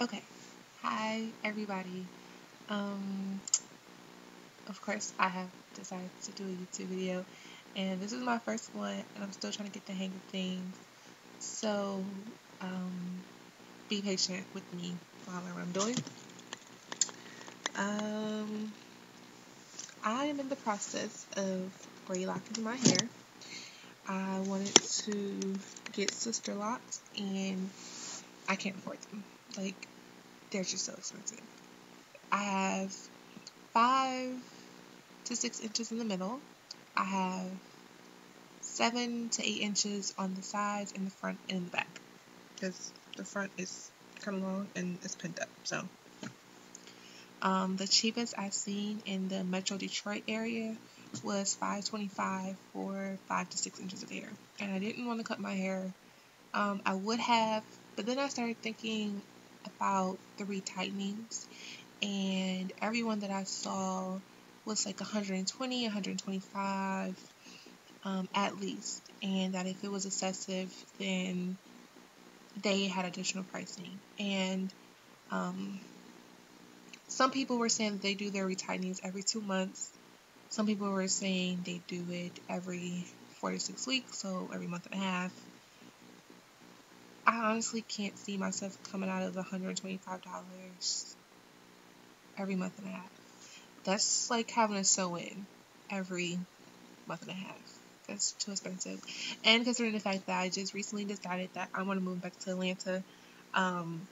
Okay. Hi, everybody. Um, of course, I have decided to do a YouTube video, and this is my first one, and I'm still trying to get the hang of things. So, um, be patient with me while I learn what I'm doing. Um, I am in the process of braidlocking my hair. I wanted to get sister locks, and I can't afford them. Like, they're just so expensive. I have 5 to 6 inches in the middle. I have 7 to 8 inches on the sides, in the front, and in the back. Because the front is kind of long and it's pinned up. So, the cheapest I've seen in the Metro Detroit area was $5.25 for 5 to 6 inches of hair. And I didn't want to cut my hair. I would have, but then I started thinking about the retightenings, and everyone that I saw was like 120, 125 at least, and that if it was excessive, then they had additional pricing. And um, some people were saying that they do their retightenings every 2 months. Some people were saying they do it every 4 to 6 weeks, so every month and a half. I honestly can't see myself coming out of $125 every month and a half. That's like having a sew-in every month and a half. That's too expensive. And considering the fact that I just recently decided that I want to move back to Atlanta, um,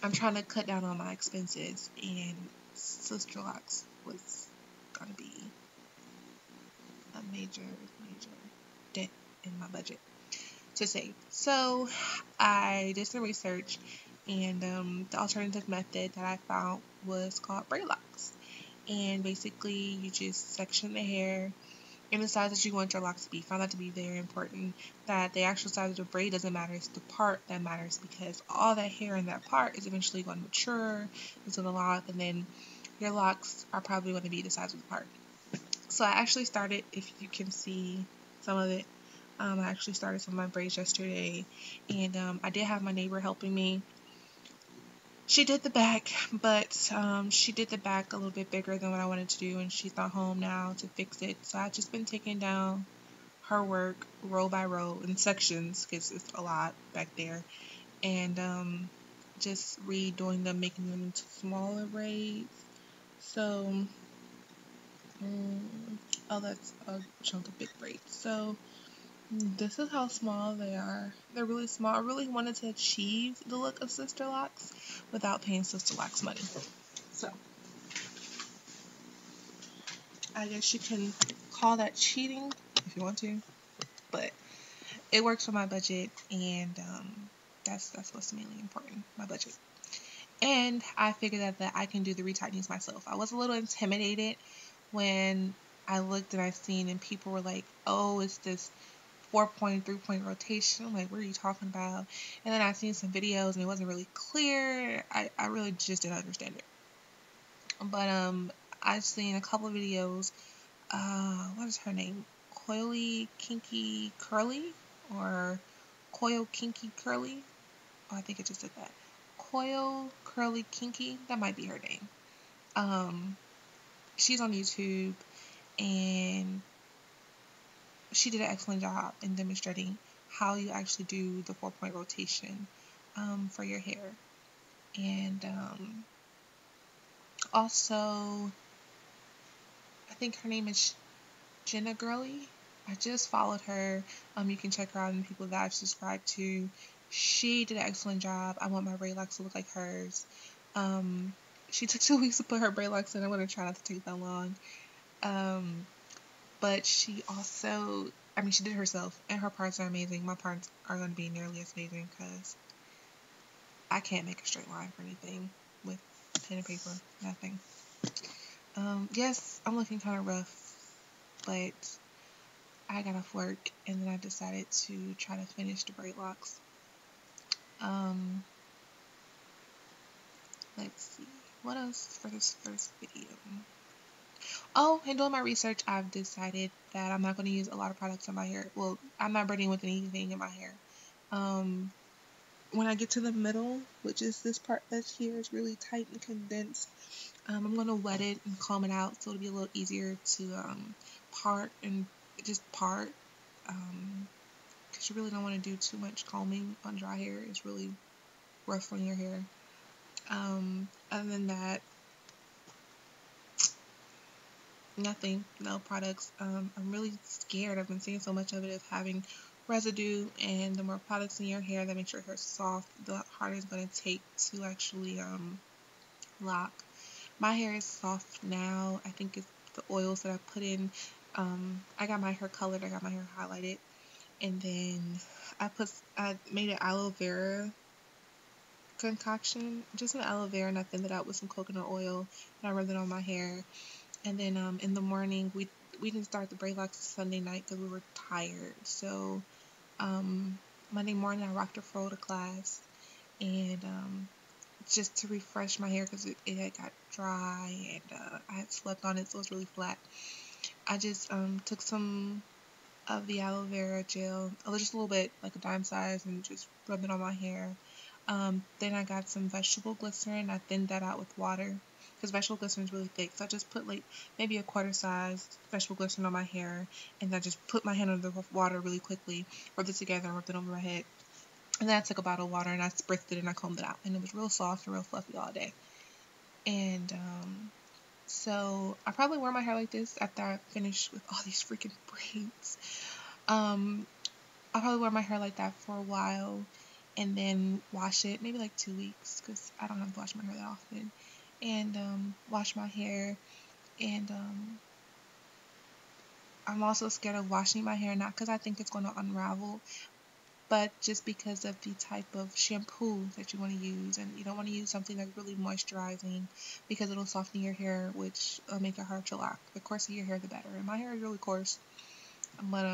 I'm trying to cut down on my expenses, and Sister Locks was gonna be a major dent in my budget to save. So I did some research, and the alternative method that I found was called Braidlocs. And basically, you just section the hair in the size that you want your locks to be. Found that to be very important, that the actual size of the braid doesn't matter, it's the part that matters, because all that hair in that part is eventually going to mature, it's going to lock, and then your locks are probably going to be the size of the part. So I actually started, if you can see some of it, I actually started some of my braids yesterday, and I did have my neighbor helping me. She did the back, but she did the back a little bit bigger than what I wanted to do, and she's not home now to fix it. So I've just been taking down her work row by row in sections, because it's a lot back there, and just redoing them, making them into smaller braids. So, oh, that's a chunk of big braids. So this is how small they are. They're really small. I really wanted to achieve the look of Sister Locks without paying Sister Locks money. So I guess you can call that cheating if you want to, but it works for my budget, and that's what's mainly important, my budget. And I figured that I can do the retightenings myself. I was a little intimidated when I looked and I seen, and people were like, "Oh, it's this 4-point, 3-point rotation." I'm like, "What are you talking about?" And then I seen some videos and it wasn't really clear. I really just didn't understand it. But I've seen a couple of videos. What is her name? Coily Kinky Curly, or Coil Kinky Curly? Oh, I think it just said that. Coil Curly Kinky. That might be her name. She's on YouTube, and she did an excellent job in demonstrating how you actually do the 4-point rotation for your hair. And also, I think her name is Jenna Girly. I just followed her. You can check her out and the people that I've subscribed to. She did an excellent job. I want my braidlocks to look like hers. She took 2 weeks to put her braidlocks in. I'm going to try not to take that long. But she also, I mean, she did it herself, and her parts are amazing. My parts are going to be nearly as amazing, because I can't make a straight line for anything with pen and paper. Nothing. Yes, I'm looking kind of rough, but I got off work, and then I decided to try to finish the braidlocks. Let's see. What else for this first video? Oh, and doing my research, I've decided that I'm not going to use a lot of products in my hair. Well, I'm not braiding with anything in my hair. when I get to the middle, which is this part that's here, is really tight and condensed. I'm going to wet it and comb it out so it'll be a little easier to part and just part. Because you really don't want to do too much combing on dry hair. It's really ruffling your hair. Other than that, nothing, no products. I'm really scared. I've been seeing so much of it of having residue, and the more products in your hair that makes your hair soft, the harder it's going to take to actually lock. My hair is soft now. I think it's the oils that I put in. I got my hair colored, I got my hair highlighted, and then I made an aloe vera concoction, just an aloe vera, and I thinned it out with some coconut oil, and I rubbed it on my hair. And then in the morning, we didn't start the Braidlocs Sunday night because we were tired. So Monday morning, I rocked a fro to class, and just to refresh my hair because it had got dry, and I had slept on it, so it was really flat. I just took some of the aloe vera gel, just a little bit, like a dime size, and just rubbed it on my hair. Then I got some vegetable glycerin. I thinned that out with water because vegetable glycerin is really thick. So I just put like maybe a quarter size vegetable glycerin on my hair, and I just put my hand under the water really quickly, rubbed it together, and rubbed it over my head. And then I took a bottle of water and I spritzed it and I combed it out, and it was real soft and real fluffy all day. And so I probably wear my hair like this after I finish with all these freaking braids. I'll probably wear my hair like that for a while and then wash it, maybe like 2 weeks, because I don't have to wash my hair that often. And wash my hair. And I'm also scared of washing my hair, not because I think it's going to unravel, but just because of the type of shampoo that you want to use. And you don't want to use something that's really moisturizing because it'll soften your hair, which will make it hard to lock. The coarser your hair, the better. And my hair is really coarse, but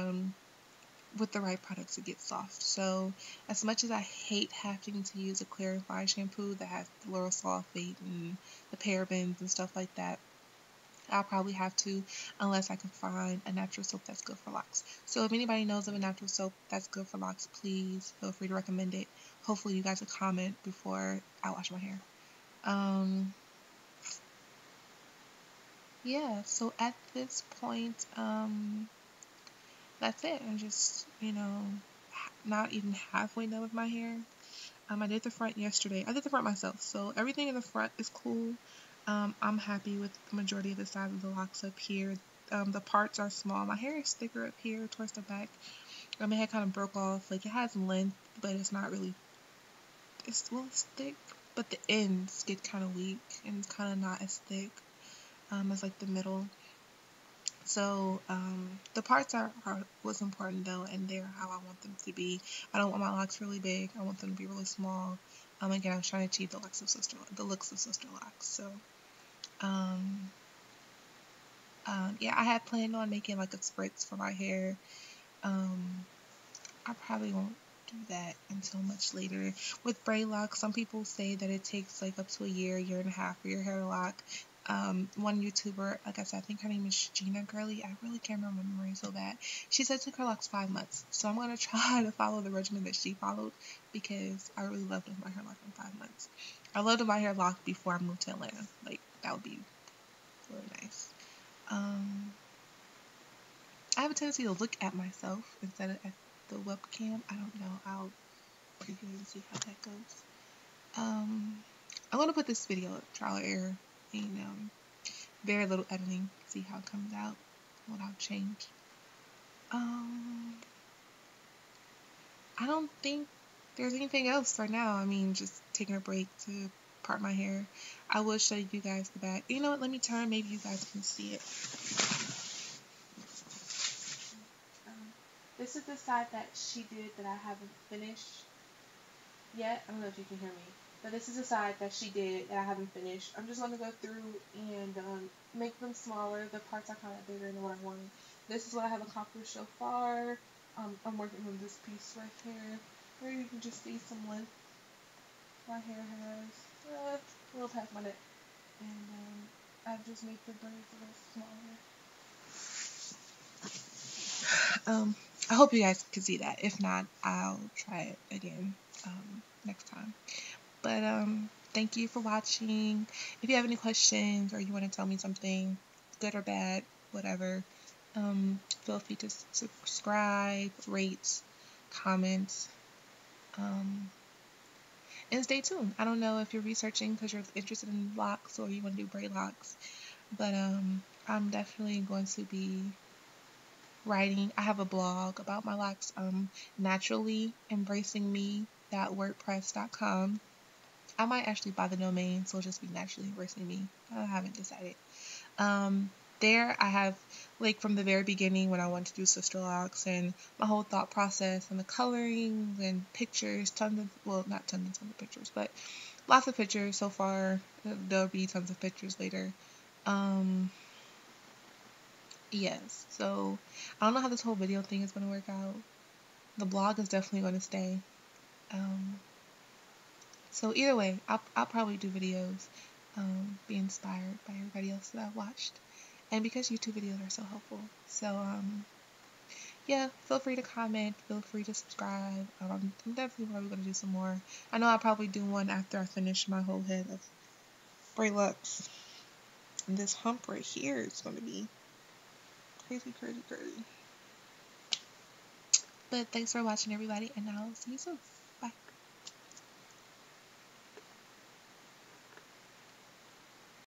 with the right products, it gets soft. So as much as I hate having to use a clarifying shampoo that has lauryl sulfate and the parabens and stuff like that, I'll probably have to, unless I can find a natural soap that's good for locks. So if anybody knows of a natural soap that's good for locks, please feel free to recommend it. Hopefully you guys will comment before I wash my hair. Yeah, so at this point, that's it. I'm just, not even halfway done with my hair. I did the front yesterday. I did the front myself, so everything in the front is cool. I'm happy with the majority of the size of the locks up here. The parts are small. My hair is thicker up here towards the back. My hair kind of broke off. Like, it has length, but it's not really, it's thick, but the ends get kind of weak and it's kind of not as thick as like the middle. So the parts are what's important though, and they're how I want them to be. I don't want my locks really big. I want them to be really small. Again, I was trying to achieve the looks of sister locks. So yeah, I had planned on making like a spritz for my hair. I probably won't do that until much later. With Braidloc, some people say that it takes like up to a year and a half for your hair to lock. One YouTuber, like I said, I think her name is Gina Girly. I really can't remember my memory so bad. She said it took her locks 5 months. So I'm going to try to follow the regimen that she followed because I really loved my hair locked in 5 months. I loved my hair locked before I moved to Atlanta. Like, that would be really nice. I have a tendency to look at myself instead of at the webcam. I don't know. I'll preview and see how that goes. I'm going to put this video up, trial error, and very little editing, see how it comes out, what I'll change. I don't think there's anything else for now. I mean, just taking a break to part my hair. I will show you guys the back. You know what? Let me turn. Maybe you guys can see it. This is the side that she did that I haven't finished yet. I don't know if you can hear me. But this is the side that she did that I haven't finished. I'm just going to go through and make them smaller. The parts are kind of bigger than what I wanted. This is what I have accomplished so far. I'm working on this piece right here, where you can just see some length my hair has. A little past my neck. And I've just made the braids a little smaller. I hope you guys can see that. If not, I'll try it again. next time. But thank you for watching. If you have any questions or you want to tell me something, good or bad, whatever, feel free to subscribe, rate, comment, and stay tuned. I don't know if you're researching because you're interested in locks or you want to do braid locks, but I'm definitely going to be writing. I have a blog about my locks, naturally embracing me.wordpress.com. I might actually buy the domain, so it'll just be naturally embracing me. I haven't decided. There I have, like, from the very beginning when I wanted to do sister locks and my whole thought process and the coloring and pictures, tons of, well, not tons and tons of pictures, but lots of pictures so far. There'll be tons of pictures later. Yes, so I don't know how this whole video thing is going to work out. The blog is definitely going to stay. So either way, I'll probably do videos, be inspired by everybody else that I've watched. And because YouTube videos are so helpful. So, yeah, feel free to comment, feel free to subscribe. I'm definitely probably going to do some more. I know I'll probably do one after I finish my whole head of Braidlocs. And this hump right here is going to be crazy, crazy, crazy. But thanks for watching, everybody, and I'll see you soon.